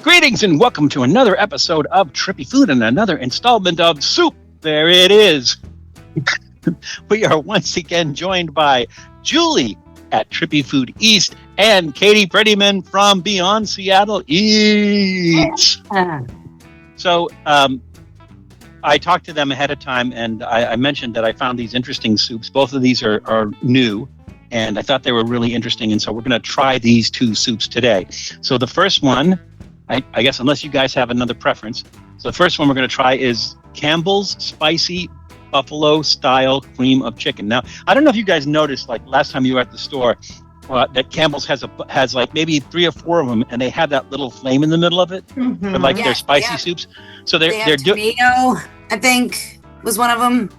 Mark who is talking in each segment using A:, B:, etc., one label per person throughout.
A: Greetings and welcome to another episode of Trippy Food and another installment of Soup. There it is. We are once again joined by Julie at Trippy Food East and Katie Prettyman from Beyond Seattle Eats. So I talked to them ahead of time and I mentioned that I found these interesting soups. Both of these are new and I thought they were really interesting. And so we're going to try these two soups today. So the first one, I guess unless you guys have another preference. So the first one we're going to try is Campbell's Spicy Buffalo Style Cream of Chicken. Now, I don't know if you guys noticed, like last time you were at the store, that Campbell's has like maybe 3 or 4 of them, and they have that little flame in the middle of it for like their spicy soups. So they're
B: tomato, I think, was one of them.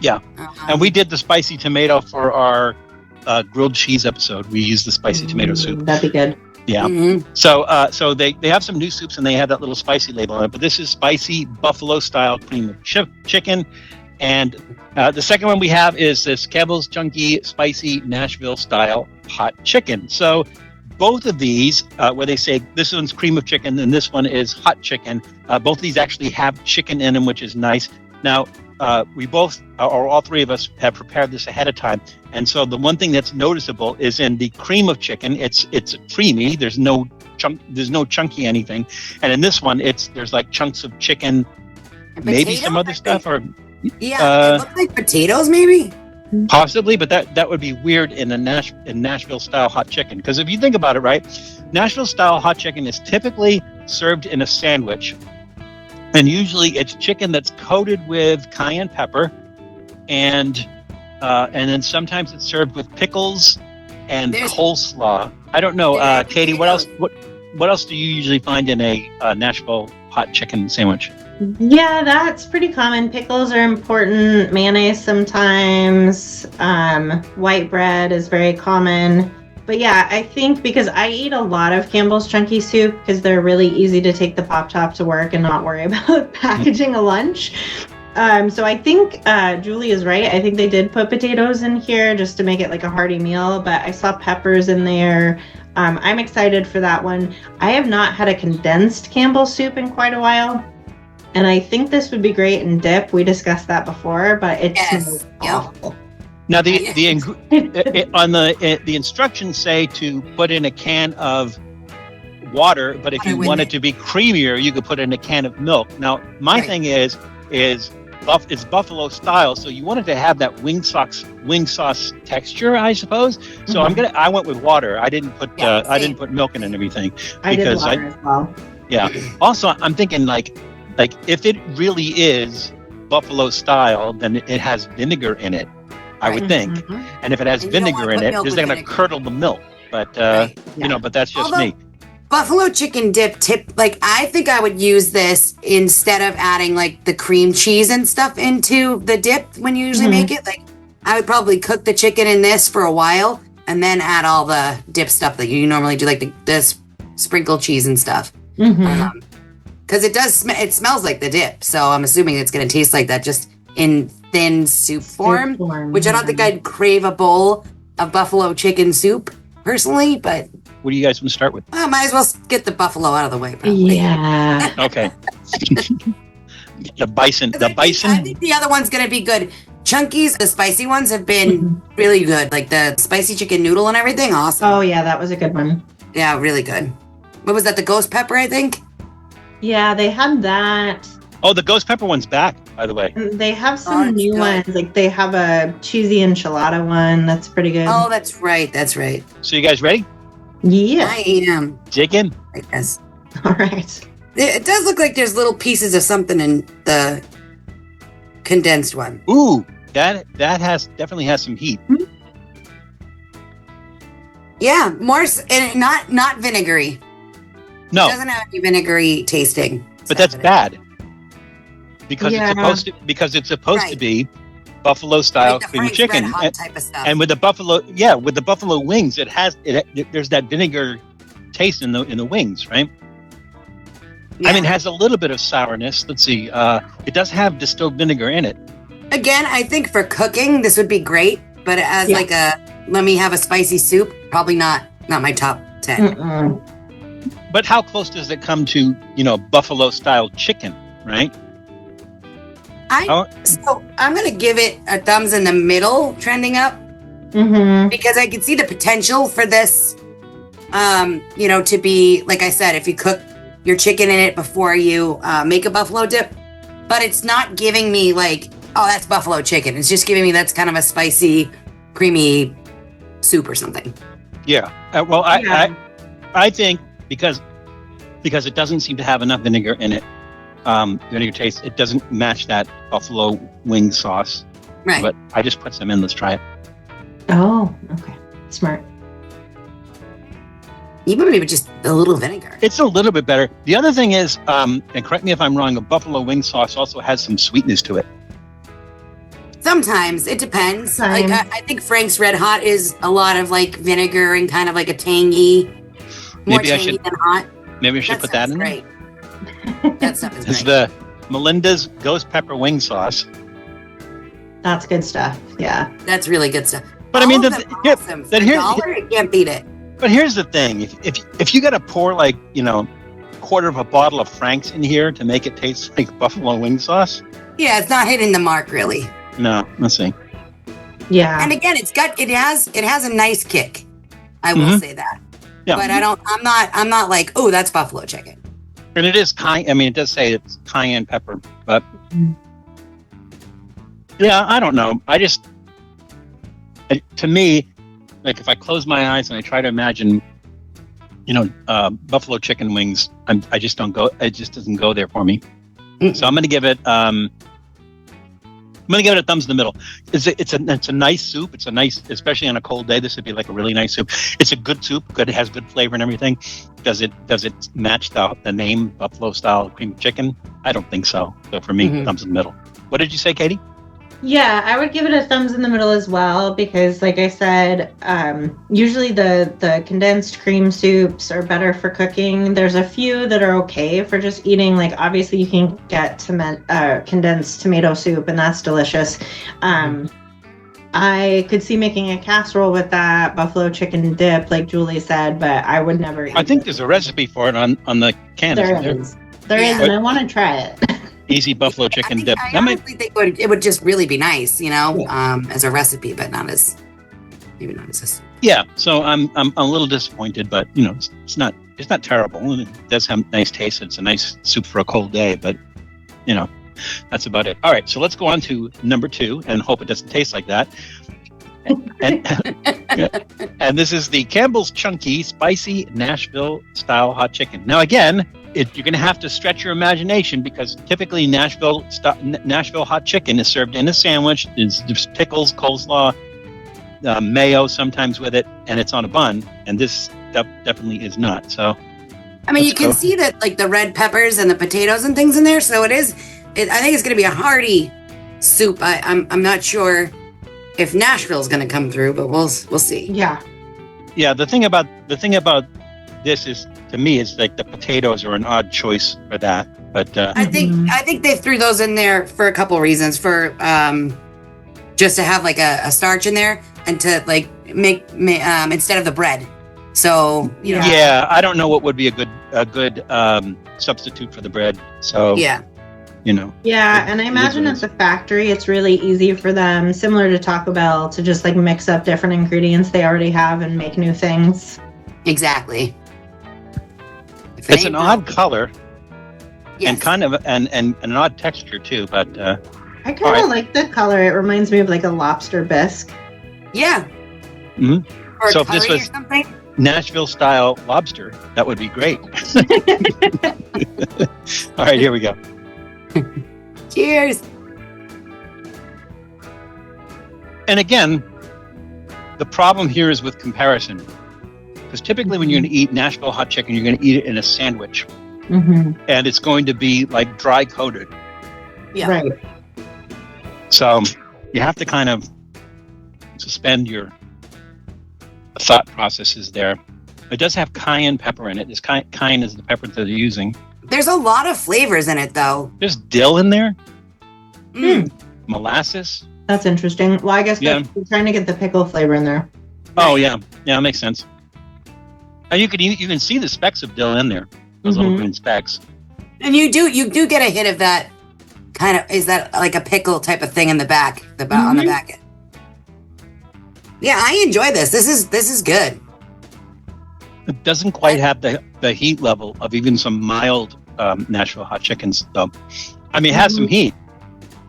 A: Yeah, and we did the spicy tomato for our grilled cheese episode. We used the spicy tomato soup.
C: That'd be good.
A: Yeah. Mm-hmm. So they have some new soups and they have that little spicy label on it. But this is spicy buffalo style cream of chicken. And the second one we have is this Campbell's chunky spicy Nashville style hot chicken. So both of these, where they say this one's cream of chicken and this one is hot chicken, both of these actually have chicken in them, which is nice. Now, we both, or all three of us, have prepared this ahead of time. And so the one thing that's noticeable is in the cream of chicken, it's creamy. There's no chunky anything. And in this one, there's like chunks of chicken, maybe some other stuff, or
B: it looked like potatoes, maybe.
A: Possibly, but that would be weird in Nashville style hot chicken. Because if you think about it, right, Nashville style hot chicken is typically served in a sandwich. And usually it's chicken that's coated with cayenne pepper, and then sometimes it's served with pickles and coleslaw. I don't know, Katie. What else do you usually find in a Nashville hot chicken sandwich?
C: Yeah, that's pretty common. Pickles are important. Mayonnaise sometimes. White bread is very common. But yeah, I think because I eat a lot of Campbell's chunky soup because they're really easy to take the pop top to work and not worry about packaging a lunch. So I think Julie is right. I think they did put potatoes in here just to make it like a hearty meal, but I saw peppers in there. I'm excited for that one. I have not had a condensed Campbell's soup in quite a while. And I think this would be great in dip. We discussed that before, but it smells awful.
A: Now the instructions say to put in a can of water, but if you want it to be creamier, you could put in a can of milk. Now my thing is it's buffalo style, so you want it to have that wing sauce texture, I suppose. So I went with water. I didn't put milk in and everything because
C: I did water as well.
A: Yeah. Also, I'm thinking like if it really is buffalo style, then it has vinegar in it. I would think. Mm-hmm. And if it has vinegar in it, it's going to curdle the milk. But, but that's just me.
B: Buffalo chicken dip I think I would use this instead of adding like the cream cheese and stuff into the dip when you usually make it. Like I would probably cook the chicken in this for a while and then add all the dip stuff that you normally do, like the sprinkled cheese and stuff. Because it smells like the dip. So I'm assuming it's going to taste like that just in thin soup form, which I don't think I'd crave a bowl of buffalo chicken soup personally, but
A: what do you guys want to start with?
B: I might as well get the buffalo out of the way, probably.
C: Yeah.
A: Okay. The bison.
B: I think the other one's going to be good. Chunkies, the spicy ones have been really good. Like the spicy chicken noodle and everything. Awesome.
C: Oh yeah, that was a good one.
B: Yeah, really good. What was that? The ghost pepper, I think?
C: Yeah, they had that.
A: Oh, the ghost pepper one's back, by the way.
C: They have some new ones. Like they have a cheesy enchilada one that's pretty good.
B: Oh, that's right.
A: So you guys ready?
C: Yeah.
B: I am.
A: Dig in.
B: I guess.
C: All right.
B: It does look like there's little pieces of something in the condensed one.
A: Ooh, that definitely has some heat.
B: Yeah, more and not vinegary.
A: No.
B: It doesn't have any vinegary tasting.
A: But that's bad. Because it's supposed to be buffalo style
B: like
A: cream chicken
B: type of stuff.
A: And with the buffalo wings there's that vinegar taste in the wings, right? Yeah. I mean, it has a little bit of sourness. Let's see, it does have distilled vinegar in it.
B: Again, I think for cooking this would be great, but as like let me have a spicy soup, probably not my top 10.
A: But how close does it come to, buffalo style chicken, right?
B: So I'm gonna give it a thumbs in the middle, trending up, because I can see the potential for this, to be, like I said, if you cook your chicken in it before you make a buffalo dip, but it's not giving me like, oh, that's buffalo chicken. It's just giving me that's kind of a spicy, creamy soup or something.
A: Yeah. I think because it doesn't seem to have enough vinegar in it, vinegar taste, it doesn't match that buffalo wing sauce.
B: Right.
A: But I just put some in. Let's try it.
C: Oh, okay. Smart.
B: Even maybe just a little vinegar.
A: It's a little bit better. The other thing is, and correct me if I'm wrong, a buffalo wing sauce also has some sweetness to it.
B: Sometimes it depends. Like I think Frank's Red Hot is a lot of like vinegar and kind of like a tangy, more tangy than hot.
A: Maybe I should put that in
B: there. That stuff is
A: great. It's
B: great.
A: the Melinda's Ghost Pepper Wing Sauce.
C: That's good stuff. Yeah.
B: That's really good stuff.
A: But
B: All
A: I mean,
B: of them are awesome. For $1, you can't beat it.
A: But here's the thing: if you got to pour like quarter of a bottle of Frank's in here to make it taste like buffalo wing sauce,
B: yeah, it's not hitting the mark really.
A: No, let's see.
C: Yeah.
B: And again, it has a nice kick. I will say that.
A: Yeah.
B: But I'm not like, oh, that's buffalo chicken.
A: And it is it does say it's cayenne pepper, but yeah, I don't know. To me, like if I close my eyes and I try to imagine, buffalo chicken wings, I just don't go. It just doesn't go there for me. So I'm going to give it. I'm going to give it a thumbs in the middle. It's a nice soup. It's a nice, especially on a cold day. This would be like a really nice soup. It's a good soup. Good. It has good flavor and everything. Does it match the name buffalo style cream chicken? I don't think so. So for me, thumbs in the middle. What did you say, Katie?
C: Yeah, I would give it a thumbs in the middle as well because, like I said, usually the condensed cream soups are better for cooking. There's a few that are okay for just eating. Like, obviously, you can get condensed tomato soup, and that's delicious. I could see making a casserole with that buffalo chicken dip, like Julie said, but I would never eat
A: I think there's a recipe for it on the can.
C: There is, and I want to try it.
A: Easy buffalo chicken dip.
B: I honestly think it would just really be nice, as a recipe, but maybe not as a soup.
A: Yeah, so I'm a little disappointed, but it's not terrible. It does have nice taste. It's a nice soup for a cold day, but that's about it. All right, so let's go on to number 2 and hope it doesn't taste like that. And this is the Campbell's Chunky Spicy Nashville Style Hot Chicken. Now again, you're going to have to stretch your imagination because typically Nashville hot chicken is served in a sandwich. There's pickles, coleslaw, mayo sometimes with it, and it's on a bun. And this definitely is not. So,
B: I mean, you can see that like the red peppers and the potatoes and things in there. So I think it's going to be a hearty soup. I'm not sure if Nashville's going to come through, but we'll see.
C: Yeah.
A: Yeah. The thing about this is, to me, it's like the potatoes are an odd choice for that. But
B: I think they threw those in there for a couple reasons. For just to have like a starch in there and to like make instead of the bread. So
A: yeah, I don't know what would be a good substitute for the bread. So
B: yeah.
C: Yeah, and I imagine at the factory, it's really easy for them, similar to Taco Bell, to just like mix up different ingredients they already have and make new things.
B: Exactly.
A: It's an odd color,
B: yes.
A: and kind of and an odd texture too. But
C: I kind of like the color. It reminds me of like a lobster bisque.
B: Yeah.
A: Mm-hmm.
B: Or
A: so if this was
B: something.
A: Nashville style lobster, that would be great. All right, here we go.
B: Cheers.
A: And again, the problem here is with comparison. Because typically when you're going to eat Nashville hot chicken, you're going to eat it in a sandwich.
C: Mm-hmm.
A: And it's going to be like dry coated.
B: Yeah.
C: Right.
A: So you have to kind of suspend your thought processes there. It does have cayenne pepper in it. This cayenne is the pepper that they're using.
B: There's a lot of flavors in it, though.
A: There's dill in there. Molasses.
C: That's interesting. Well, I guess
A: Yeah.
C: we're trying to get the pickle flavor in there.
A: Oh, yeah. Yeah, that makes sense. And you can even see the specks of dill in there, those little green specks.
B: And you do get a hit of that kind of, is that like a pickle type of thing in the back, on the back end. Yeah, I enjoy this. This is good.
A: It doesn't quite have the heat level of even some mild Nashville hot chickens, though. I mean, it has some heat,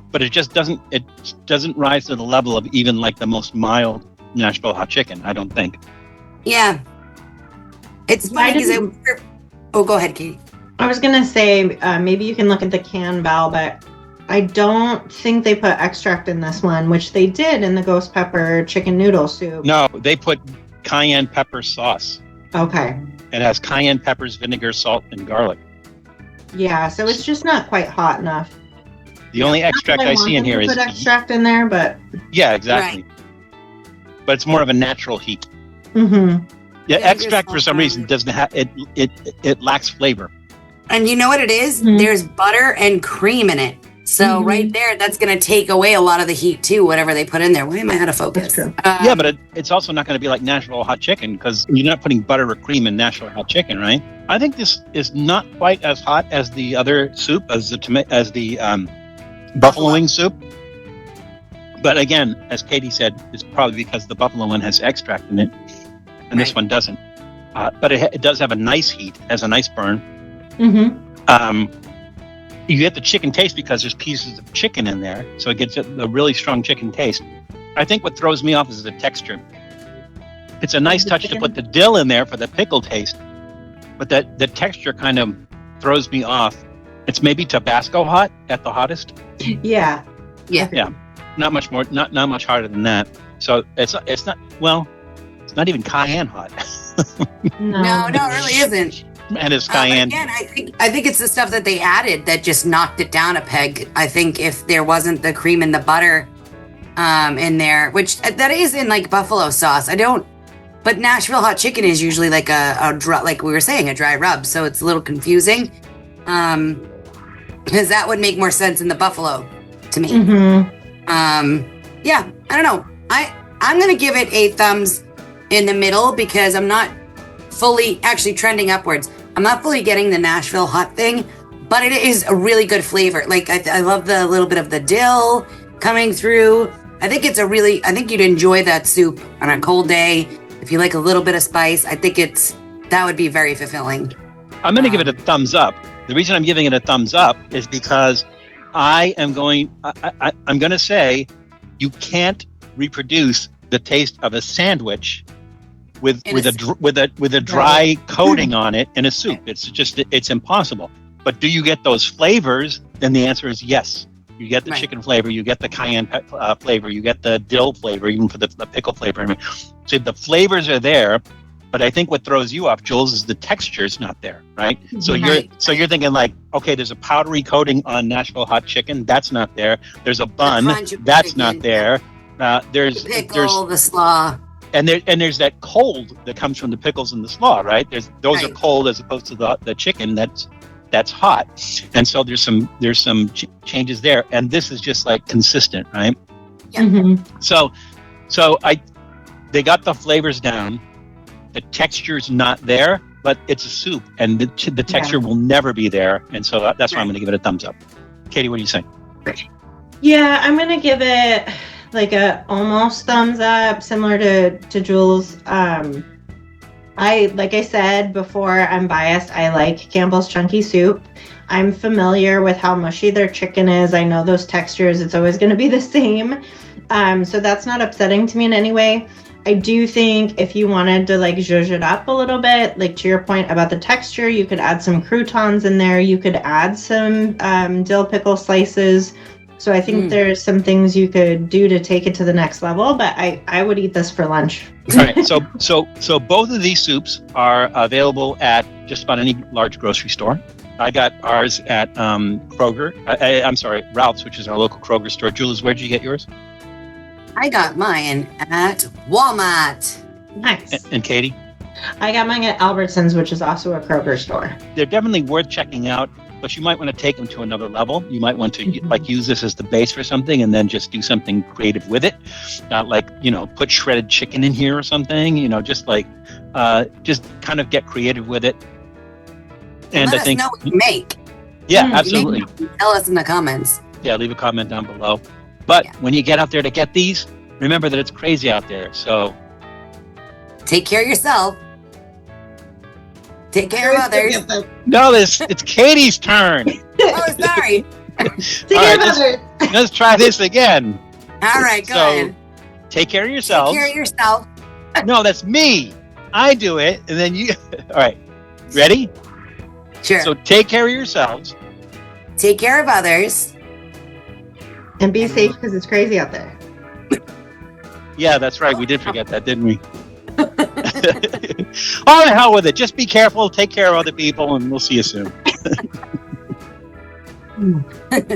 A: but it just doesn't rise to the level of even like the most mild Nashville hot chicken, I don't think.
B: Yeah. It's funny because go ahead, Katie.
C: I was going to say, maybe you can look at the Campbell, but I don't think they put extract in this one, which they did in the ghost pepper chicken noodle soup.
A: No, they put cayenne pepper sauce.
C: Okay.
A: It has cayenne peppers, vinegar, salt, and garlic.
C: Yeah, so it's just not quite hot enough.
A: The only extract I see in here is...
C: put extract in there, but...
A: Yeah, exactly. Right. But it's more of a natural heat.
C: Mm-hmm.
A: Yeah, extract for some reason doesn't have... It lacks flavor.
B: And you know what it is? Mm-hmm. There's butter and cream in it. So right there, that's going to take away a lot of the heat too, whatever they put in there. Why am I out of focus?
A: Yeah, but it's also not going to be like Nashville hot chicken because you're not putting butter or cream in Nashville hot chicken, right? I think this is not quite as hot as the other soup, as the buffalo wing soup. But again, as Katie said, it's probably because the buffalo one has extract in it, and this one doesn't. But it does have a nice heat, has a nice burn. Mm-hmm. You get the chicken taste because there's pieces of chicken in there, so it gets a really strong chicken taste. I think what throws me off is the texture. It's a nice touch to put the dill in there for the pickle taste, but the texture kind of throws me off. It's maybe Tabasco hot at the hottest.
C: Yeah.
A: Not much more, not much hotter than that. So it's not even cayenne hot.
B: No, it really isn't.
A: And it's cayenne.
B: Again, I think it's the stuff that they added that just knocked it down a peg. I think if there wasn't the cream and the butter in there, which that is in like buffalo sauce. But Nashville hot chicken is usually like a dry, like we were saying, a dry rub. So it's a little confusing. Because that would make more sense in the buffalo to me. Yeah, I don't know. I'm going to give it a thumbs in the middle because I'm not fully actually trending upwards. I'm not fully getting the Nashville hot thing, but it is a really good flavor. Like I love the little bit of the dill coming through. I think you'd enjoy that soup on a cold day. If you like a little bit of spice, I think that would be very fulfilling.
A: I'm going to give it a thumbs up. The reason I'm giving it a thumbs up is because I'm going to say you can't reproduce the taste of a sandwich with a dry coating on it in a soup. It's impossible. But do you get those flavors? Then the answer is yes. You get the chicken flavor, you get the cayenne flavor, you get the dill flavor, even for the pickle flavor. So the flavors are there, but I think what throws you off, Jules, is the texture's not there, right? So you're thinking like, okay, there's a powdery coating on Nashville hot chicken, that's not there. There's a bun, that's not there. There's
B: the pickle, the slaw.
A: And there's that cold that comes from the pickles and the slaw, right? Those are cold as opposed to the chicken that's hot, and so there's some changes there, and this is just like consistent, right?
B: Yeah. Mm-hmm.
A: So they got the flavors down. The texture's not there, but it's a soup, and the texture will never be there, and so that's why I'm going to give it a thumbs up. Katie, what do you say?
C: Yeah, I'm going to give it like a almost thumbs up, similar to Jules. Like I said before, I'm biased. I like Campbell's chunky soup. I'm familiar with how mushy their chicken is. I know those textures. It's always going to be the same. So that's not upsetting to me in any way. I do think if you wanted to like zhuzh it up a little bit, like to your point about the texture, you could add some croutons in there. You could add some dill pickle slices. So I think there's some things you could do to take it to the next level, but I would eat this for lunch.
A: All right. So both of these soups are available at just about any large grocery store. I got ours at Kroger. I'm sorry, Ralph's, which is our local Kroger store. Jules, where'd you get yours?
B: I got mine at Walmart.
C: Nice.
A: And Katie?
C: I got mine at Albertsons, which is also a Kroger store.
A: They're definitely worth checking out, but you might want to take them to another level. You might want to like use this as the base for something and then just do something creative with it. Like, put shredded chicken in here or something, just kind of get creative with it. And
B: Let us know what you make.
A: Yeah, absolutely.
B: Tell us in the comments.
A: Yeah, leave a comment down below. But when you get out there to get these, remember that it's crazy out there. So
B: take care of yourself. Take care of others.
A: No, it's Katie's turn.
B: Oh, sorry.
C: Take care of others.
A: Let's try this again.
B: All right, go ahead.
A: Take care of yourself.
B: Take care of yourself.
A: No, that's me. I do it, and then you. All right, ready?
B: Sure.
A: So take care of yourselves.
B: Take care of others.
C: And be safe because it's crazy out there.
A: Yeah, that's right. We did forget that, didn't we? Oh, the hell with it. Just be careful, take care of other people, and we'll see you soon.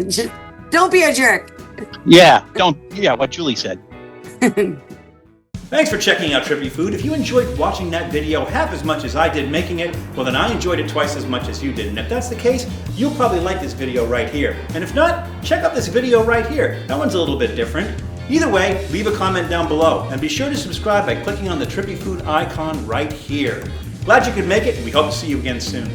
B: Just don't be a jerk.
A: Yeah, what Julie said.
D: Thanks for checking out Trippy Food. If you enjoyed watching that video half as much as I did making it, well then I enjoyed it twice as much as you did. And if that's the case, you'll probably like this video right here. And if not, check out this video right here. That one's a little bit different. Either way, leave a comment down below. And be sure to subscribe by clicking on the Trippy Food icon right here. Glad you could make it, and we hope to see you again soon.